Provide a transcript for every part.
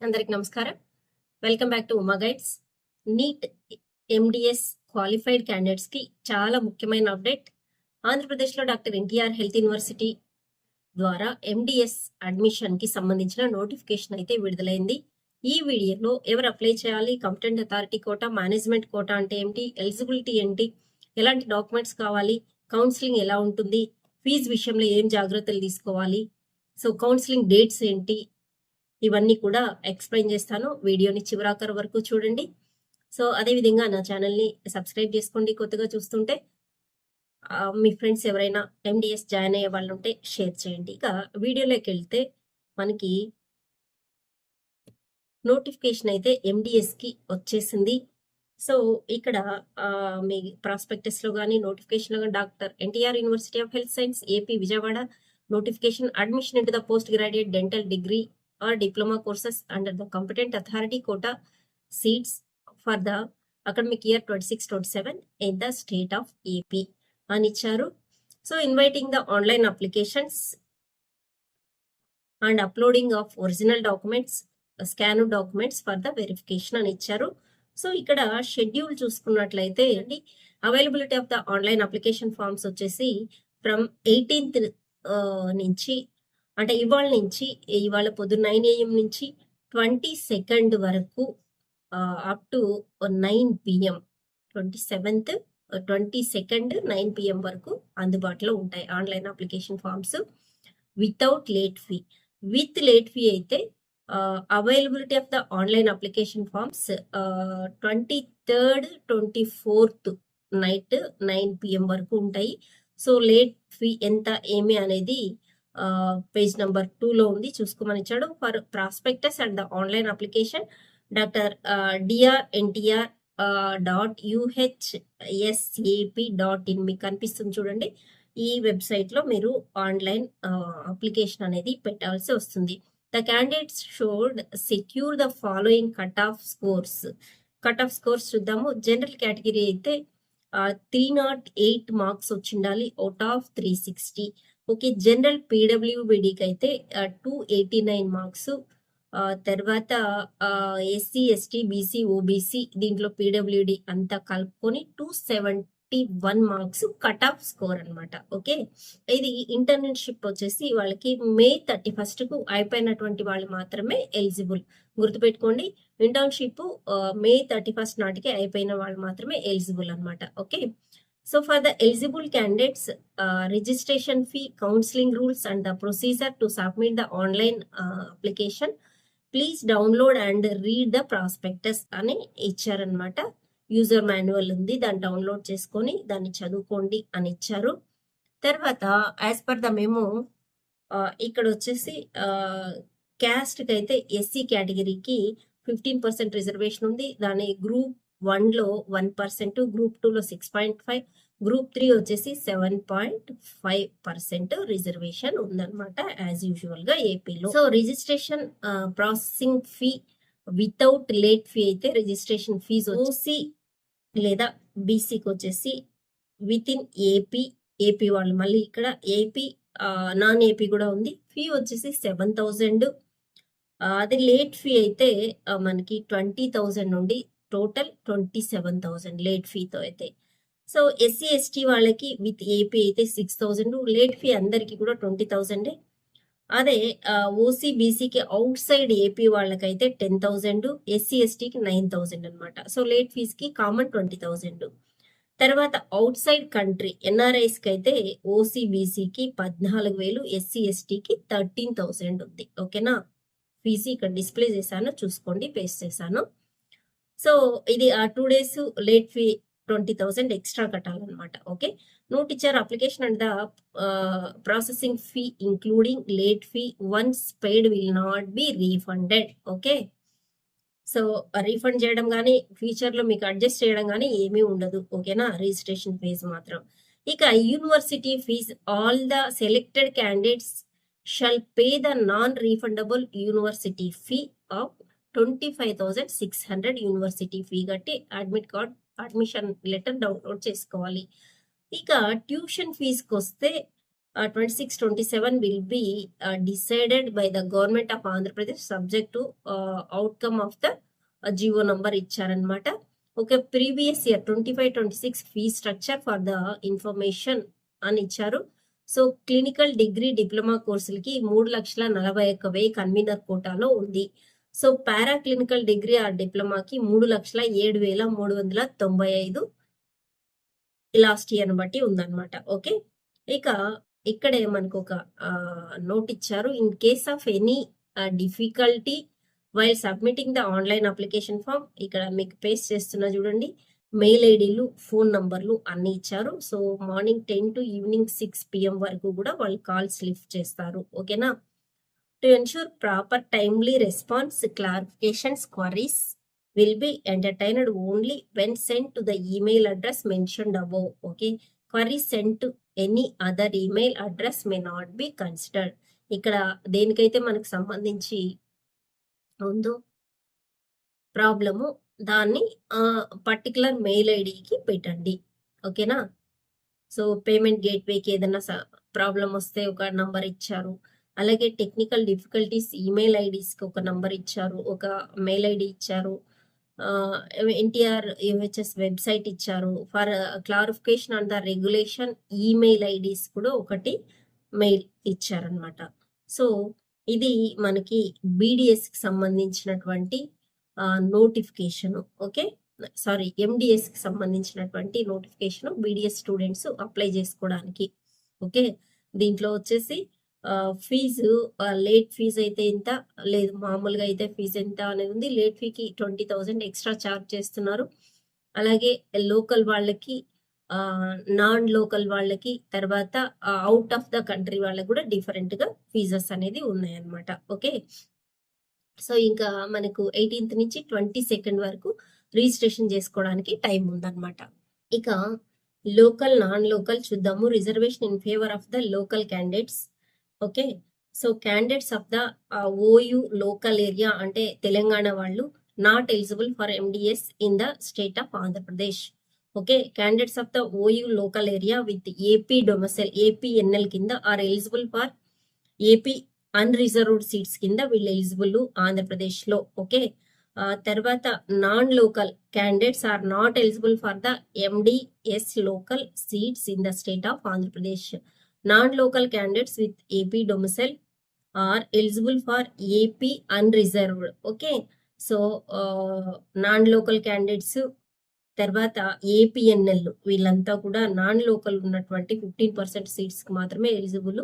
అందరికి నమస్కారం. Welcome back to Uma guides. Neat MDS qualified candidates కి చాలా ముఖ్యమైన అప్డేట్. ఆంధ్రప్రదేశ్లో డాక్టర్ ఎన్టీఆర్ హెల్త్ యూనివర్సిటీ ద్వారా ఎండిఎస్ అడ్మిషన్ కి సంబంధించిన నోటిఫికేషన్ అయితే విడుదలైంది. ఈ వీడియోలో ఎవరు అప్లై చేయాలి, competent authority quota, management quota అంటే ఏంటి, ఎలిజిబిలిటీ ఏంటి, ఎలాంటి డాక్యుమెంట్స్ కావాలి, కౌన్సిలింగ్ ఎలా ఉంటుంది, ఫీజు విషయంలో ఏం జాగ్రత్తలు తీసుకోవాలి, సో కౌన్సిలింగ్ డేట్స్ ఏంటి, ఇవన్నీ కూడా ఎక్స్ప్లెయిన్ చేస్తాను. వీడియోని చివరాఖరు వరకు చూడండి. సో అదేవిధంగా నా ఛానల్ని సబ్స్క్రైబ్ చేసుకోండి. కొత్తగా చూస్తుంటే మీ ఫ్రెండ్స్ ఎవరైనా ఎండిఎస్ జాయిన్ అయ్యే వాళ్ళు ఉంటే షేర్ చేయండి. ఇక వీడియోలోకి వెళ్తే మనకి నోటిఫికేషన్ అయితే ఎండిఎస్కి వచ్చేసింది. సో ఇక్కడ మీ ప్రాస్పెక్టస్లో కానీ నోటిఫికేషన్లో కానీ doctor NTR university of health science AP Vijayawada notification admission into the post graduate dental degree or diploma courses under the competent authority quota seats for the academic year 26-27 in the state of AP అని ఇచ్చారు. So inviting the online applications and uploading of original documents, scan documents for the verification అని ఇచ్చారు. So ఇక్కడ schedule చూసుకున్నట్లయితే availability of the online application forms వచ్చేసి from 18th నుంచి, అంటే ఇవాళ పొద్దున్న 9 AM నుంచి 22nd వరకు up to 9 PM 27th 22nd 9 PM వరకు అందుబాటులో ఉంటాయి online application forms without late fee. With late fee అయితే availability of the online application forms 23rd 24th night 9 PM వరకు ఉంటాయి. సో లేట్ ఫీ ఎంత ఏమి అనేది పేజ్ నెంబర్ 2లో ఉంది, చూసుకోమని ఇచ్చాడు. For prospectus and the online application doctor drDR.UHSAP.in మీకు కనిపిస్తుంది చూడండి. ఈ వెబ్సైట్లో మీరు ఆన్లైన్ అప్లికేషన్ అనేది పెట్టాల్సి వస్తుంది. The candidates should secure the following cut off scores చూద్దాము. జనరల్ కేటగిరీ అయితే 308 మార్క్స్ వచ్చిండాలి అవుట్ ఆఫ్ 360. ఓకే, జనరల్ పీడబ్ల్యూబిడికి అయితే 289 మార్క్స్. తర్వాత ఎస్సీ ఎస్టీ బీసీ ఓబీసీ దీంట్లో పీడబ్ల్యూడి అంతా కలుపుకొని 271 మార్క్స్ కట్ ఆఫ్ స్కోర్ అనమాట. ఓకే, ఇది ఇంటర్న్షిప్ వచ్చేసి వాళ్ళకి May 31st అయిపోయినటువంటి వాళ్ళు మాత్రమే ఎలిజిబుల్. గుర్తుపెట్టుకోండి, ఇంటర్న్షిప్ May 31st నాటికి అయిపోయిన వాళ్ళు మాత్రమే ఎలిజిబుల్ అనమాట. Okay, so for the eligible candidates, registration fee, counseling rules and the procedure to submit the online application, please download and read the prospectus అని ఇచ్చారనమాట. యూజర్ మాన్యువల్ ఉంది, దాన్ని డౌన్లోడ్ చేసుకొని దాన్ని చదువుకోండి అని ఇచ్చారు. తర్వాత యాజ్ పర్ ద మెమో ఇక్కడ వచ్చేసి క్యాస్ట్కి అయితే ఎస్సీ కేటగిరీకి 15% రిజర్వేషన్ ఉంది. దాని గ్రూప్ 1లో 1%, గ్రూప్ 2లో 6.5, గ్రూప్ 3 వచ్చేసి 7.5% రిజర్వేషన్ ఉందన్నమాట యాజ్ యూజువల్ గా ఏపీలో. So registration processing fee without late fee అయితే రిజిస్ట్రేషన్ ఫీజు ఓసీ లేదా బీసీకి వచ్చేసి విత్ ఇన్ ఏపీ వాళ్ళు, మళ్ళీ ఇక్కడ ఏపీ నాన్ ఏపీ కూడా ఉంది. ఫీ వచ్చేసి 7,000. అది లేట్ ఫీ అయితే మనకి 20,000 నుండి టోటల్ 27,000 లేట్ ఫీతో అయితే. సో ఎస్సీ ఎస్టీ వాళ్ళకి విత్ ఏపీ అయితే 6,000, లేట్ ఫీ అందరికి కూడా 20,000. అదే ఓసీ బీసీకి అవుట్ సైడ్ ఏపీ వాళ్ళకైతే 10,000, ఎస్సీ ఎస్టీకి 9,000 అనమాట. సో లేట్ ఫీస్కి కామన్ 20,000. తర్వాత అవుట్ సైడ్ కంట్రీ ఎన్ఆర్ఐస్కి అయితే ఓసీ బీసీకి 14,000, ఎస్సీ ఎస్టీకి 13,000 ఉంది. ఓకేనా, ఫీజు ఇక్కడ డిస్ప్లే చేశాను, చూసుకోండి, పేస్ట్ చేశాను. సో ఇది 2 days లేట్ ఫీ 20,000 ఎక్స్ట్రా కట్టాలన్నమాట. ఓకే, నోట్ ఇచ్చారు. Application and the processing fee including late fee once paid will not be refunded. Okay, so refund చేయడం కానీ ఫ్యూచర్లో మీకు అడ్జస్ట్ చేయడం కానీ ఏమీ ఉండదు. ఓకేనా, రిజిస్ట్రేషన్ ఫీజు మాత్రం. ఇక university fee all the selected candidates shall pay the non refundable university fee of 25,600 university fee కట్టి అడ్మిషన్ లెటర్ డౌన్లోడ్ చేసుకోవాలి. ఇక ట్యూషన్ ఫీజుకి వస్తే 26-27 will be decided by the government of Andhra Pradesh subject to outcome of the GO number ఇచ్చారనమాట. Okay, previous year 25-26 fee structure for the information అని ఇచ్చారు. So clinical degree diploma కోర్సులకి 3,41,000 convener కోటాలో ఉంది. So para clinical degree or డిప్లొమాకి 3,07,395 last year బట్టి ఉందన్నమాట. Okay, ఇక ఇక్కడే మనకు ఒక నోట్ ఇచ్చారు. In case of any difficulty while submitting the online application form, ఇక్కడ మీకు పేస్ట్ చేస్తున్నా చూడండి, మెయిల్ ఐడీలు, ఫోన్ నంబర్లు అన్ని ఇచ్చారు. So morning 10 to evening 6 PM వరకు కూడా వాళ్ళు కాల్స్ లిఫ్ట్ చేస్తారు. ఓకేనా? To ensure proper timely response, clarifications, queries will be entertained only when sent to the email address mentioned above. Okay, queries sent to any other email address may not be considered. ఇక్కడ దేనికైతే మనకు సంబంధించి ఉందో problem దాన్ని particular mail ఐడికి పెట్టండి. ఓకేనా? So payment గేట్వేకి ఏదైనా problem వస్తే ఒక నంబర్ ఇచ్చారు. అలాగే టెక్నికల్ డిఫికల్టీస్ ఈమెయిల్ ఐడీస్కి ఒక నంబర్ ఇచ్చారు, ఒక మెయిల్ ఐడి ఇచ్చారు. ఎన్టీఆర్ యుహెచ్ఎస్ వెబ్సైట్ ఇచ్చారు. For clarification on the regulation email IDs కూడా ఒకటి మెయిల్ ఇచ్చారనమాట. సో ఇది మనకి బీడిఎస్కి సంబంధించినటువంటి నోటిఫికేషన్. ఓకే, సారీ, ఎండిఎస్కి సంబంధించినటువంటి నోటిఫికేషన్ బీడిఎస్ స్టూడెంట్స్ అప్లై చేసుకోవడానికి. ఓకే, దీంట్లో వచ్చేసి ఫీజు లేట్ ఫీజు అయితే ఇంత లేదు, మామూలుగా అయితే ఫీజు ఎంత అనేది ఉంది. లేట్ ఫీకి 20,000 ఎక్స్ట్రా ఛార్జ్ చేస్తున్నారు. అలాగే లోకల్ వాళ్ళకి, నాన్ లోకల్ వాళ్ళకి, తర్వాత అవుట్ ఆఫ్ ద కంట్రీ వాళ్ళకి కూడా డిఫరెంట్గా ఫీజెస్ అనేది ఉన్నాయన్నమాట. ఓకే, సో ఇంకా మనకు 18th నుంచి 22nd వరకు రిజిస్ట్రేషన్ చేసుకోవడానికి టైం ఉందన్నమాట. ఇక లోకల్, నాన్ లోకల్ చూద్దాము. Reservation in favour of the local candidates. Okay, so candidates of the OU local area అంటే తెలంగాణ వాళ్ళు not eligible for MDS in the state of Andhra Pradesh. Okay, candidates of the OU local area with AP domicile, ఏపీఎన్ఎల్ కింద are eligible for AP unreserved seats కింద వీళ్ళు eligible ఆంధ్రప్రదేశ్లో. Okay, తర్వాత non local candidates are not eligible for the MDS local seats in the state of Andhra Pradesh. Non-local candidates with AP domicile are eligible for AP unreserved. Okay, so non-local candidates తర్వాత ఏపీఎన్ఎల్ వీళ్ళంతా కూడా non local ఉన్నటువంటి 15% సీట్స్కి మాత్రమే eligible.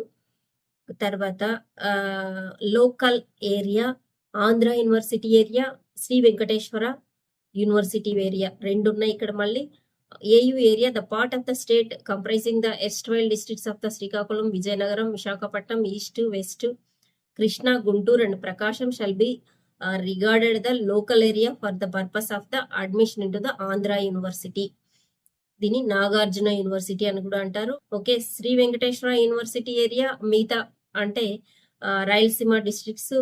తర్వాత local area Andhra university area, Sri Venkateswara university area రెండు ఉన్నాయి ఇక్కడ. మళ్ళీ AU area, the part of the state comprising the erstwhile districts of the Srikakulam, Vijayanagaram, Visakhapatnam, East, West, Krishna, Guntur and Prakasham shall be regarded the local area for the purpose of the admission into the Andhra University. దీని Nagarjuna university అని కూడా అంటారు. Okay, Sri Venkateswara university area మిగతా అంటే Rayalaseema districts,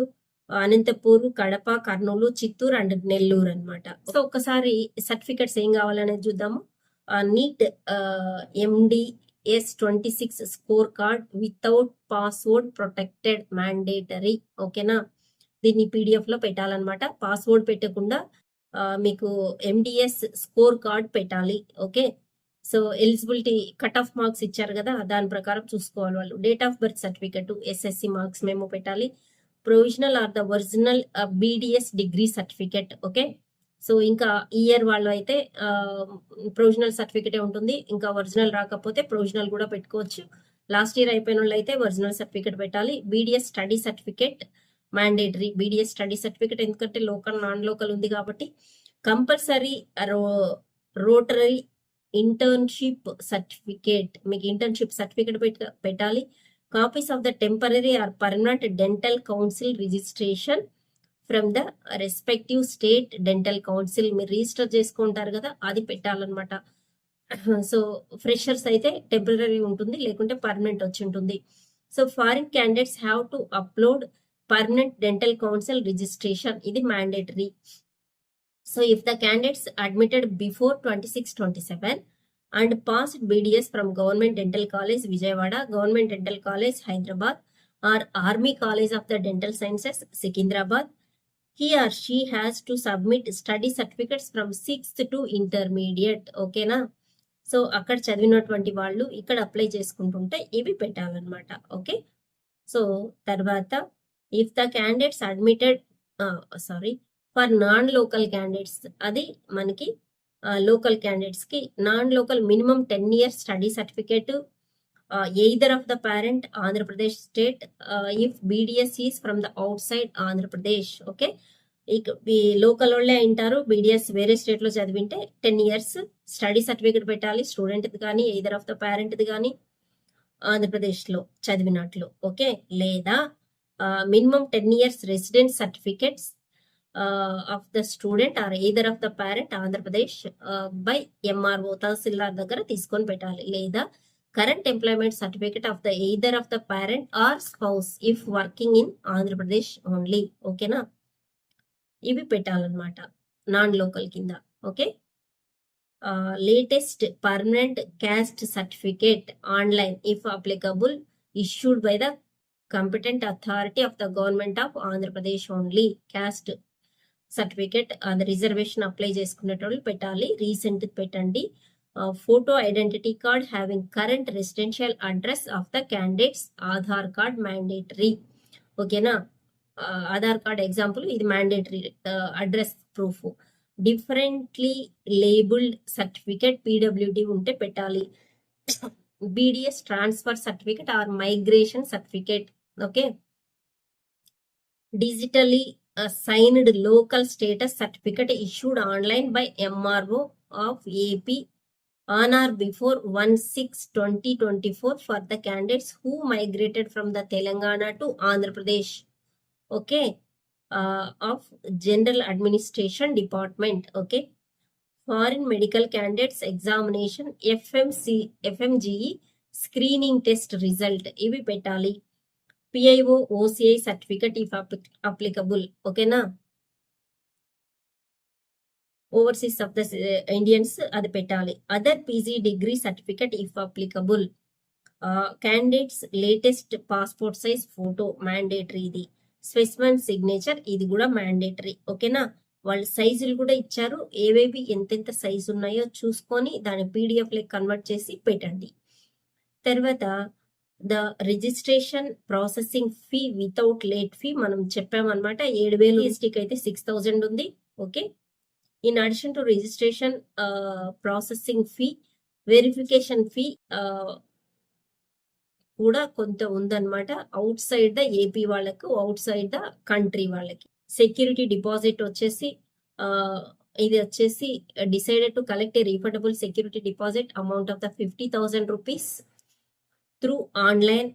Anantapur, Kadapa, Kurnool, Chittoor and Nellore అనమాట. So ఒక్కసారి certificates ఏం కావాలనేది చూద్దాము. NEET MDS 26 score card without password protected mandatory. ఓకేనా, దీన్ని PDF లో పెట్టాలన్నమాట. పాస్వర్డ్ పెట్టకుండా మీకు MDS స్కోర్ కార్డ్ పెట్టాలి. Okay, so eligibility cut off marks ఇచ్చారు కదా, దాని ప్రకారం చూసుకోవాలి వాళ్ళు. Date of birth certificate, SSC marks మేము పెట్టాలి. Provisional or the original BDS degree certificate. Okay, so ఇంకా ఇయర్ వాళ్ళు అయితే ప్రొవిజనల్ సర్టిఫికెటే ఉంటుంది. ఇంకా ఒరిజినల్ రాకపోతే ప్రొవిజనల్ కూడా పెట్టుకోవచ్చు. లాస్ట్ ఇయర్ అయిపోయిన వాళ్ళు అయితే ఒరిజినల్ సర్టిఫికెట్ పెట్టాలి. BDS study certificate mandatory. BDS study certificate ఎందుకంటే లోకల్ నాన్ లోకల్ ఉంది కాబట్టి. కంపల్సరీ రోటరీ ఇంటర్న్షిప్ సర్టిఫికేట్, మీకు ఇంటర్న్షిప్ సర్టిఫికేట్ పెట్టాలి. Copies of the temporary or permanent dental council registration from the respective state dental council. మీరు register చేసుకుంటారు కదా, అది పెట్టాలన్నమాట. సో ఫ్రెషర్స్ అయితే టెంపరరీ ఉంటుంది, లేకుంటే పర్మనెంట్ వచ్చి ఉంటుంది. So foreign candidates have to upload permanent dental council registration, ఇది mandatory. So if the candidates admitted before 26-27 and passed BDS from Government Dental College Vijayawada, Government Dental College Hyderabad, or Army College of the Dental Sciences Secunderabad, he or she has to submit study certificates from 6th to intermediate. ఓకేనా? So అక్కడ చదివినటువంటి వాళ్ళు ఇక్కడ apply చేసుకుంటుంటే ఇవి పెట్టాలన్నమాట. Okay. So తర్వాత if the candidates admitted for non local candidates, అది మనకి లోకల్ క్యాండిడేట్స్ కి non local minimum 10 years study certificate, either of the parent Andhra Pradesh state, if BDS is from the out side Andhra Pradesh. Okay. Local వాళ్ళే అంటారు, BDS వేరే state లో చదివింటే 10 years study certificate పెట్టాలి, స్టూడెంట్ది కానీ either of the పేరెంట్ది కానీ ఆంధ్రప్రదేశ్ లో చదివినట్లు. ఓకే. లేదా minimum 10 years resident certificates of the student or either of the parent Andhra Pradesh by MRO తహసీల్దార్ దగ్గర తీసుకొని పెట్టాలి. లేదా current employment certificate of the either of the parent are spouse if working in Andhra Pradesh only. ఓకేనా? ఇవి పెట్టాలన్నమాట నాన్ లోకల్ కింద. Okay. Latest permanent caste certificate online if applicable issued by the competent authority of the government of Andhra Pradesh only. Caste certificate అది reservation apply చేసుకునేటోళ్ళు పెట్టాలి, recent పెట్టండి. Photo identity card having current residential address of the candidates, Aadhaar card mandatory. ఓకేనా? Aadhaar card example ఇది mandatory address proof. Differently labelled certificate PWD ఉంటే పెట్టాలి. BDS transfer certificate or migration certificate. Okay. digitally signed local status certificate issued online by MRO of AP on or before 1/6/2024 for the candidates who migrated from the Telangana to Andhra Pradesh. Okay. Of General Administration Department. Okay. Foreign medical candidates examination FMGE screening test result ఇవి పెట్టాలి. PIO OCI certificate if applicable. ఓకేనా? Overseas of the Indians అది పెట్టాలి. Other PG degree certificate if applicable. Candidates latest passport size photo mandatory. ఇది specimen signature ఇది కూడా mandatory. ఓకేనా? వాళ్ళ సైజులు కూడా ఇచ్చారు, ఏవేవి ఎంతెంత సైజు ఉన్నాయో చూసుకొని దాని పీడిఎఫ్ లెక్క కన్వర్ట్ చేసి పెట్టండి. తర్వాత the registration processing fee without late fee మనం చెప్పామన్నమాట. 7,000, ఎస్టీకి అయితే 6,000 ఉంది. Okay. In addition to registration processing fee, verification fee కూడా కొంత ఉందన్నమాట. అవుట్ సైడ్ ద ఏపీ వాళ్ళకు, అవుట్ సైడ్ ద కంట్రీ వాళ్ళకి. సెక్యూరిటీ డిపాజిట్ వచ్చేసి ఇది వచ్చేసి decided to collect A refundable security deposit amount of the 50,000 rupees through online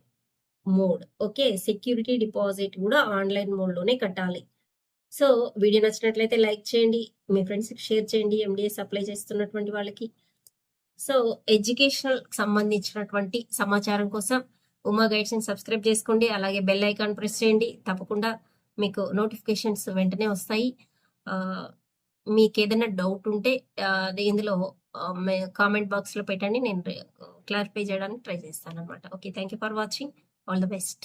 mode. Okay. Security deposit కూడా online mode లోనే కట్టాలి. సో వీడియో నచ్చినట్లయితే like చేయండి, మీ ఫ్రెండ్స్కి షేర్ చేయండి, ఎండిఎస్ అప్లై చేస్తున్నటువంటి వాళ్ళకి. సో ఎడ్యుకేషనల్ సంబంధించినటువంటి సమాచారం కోసం ఉమా గైడ్స్ ని సబ్స్క్రైబ్ చేసుకోండి, అలాగే బెల్ ఐకాన్ ప్రెస్ చేయండి. తప్పకుండా మీకు నోటిఫికేషన్స్ వెంటనే వస్తాయి. మీకు ఏదైనా డౌట్ ఉంటే ఇందులో కామెంట్ బాక్స్ లో పెట్టండి, నేను క్లారిఫై చేయడానికి ట్రై చేస్తాను అనమాట. Okay. Thank you for watching. All the best.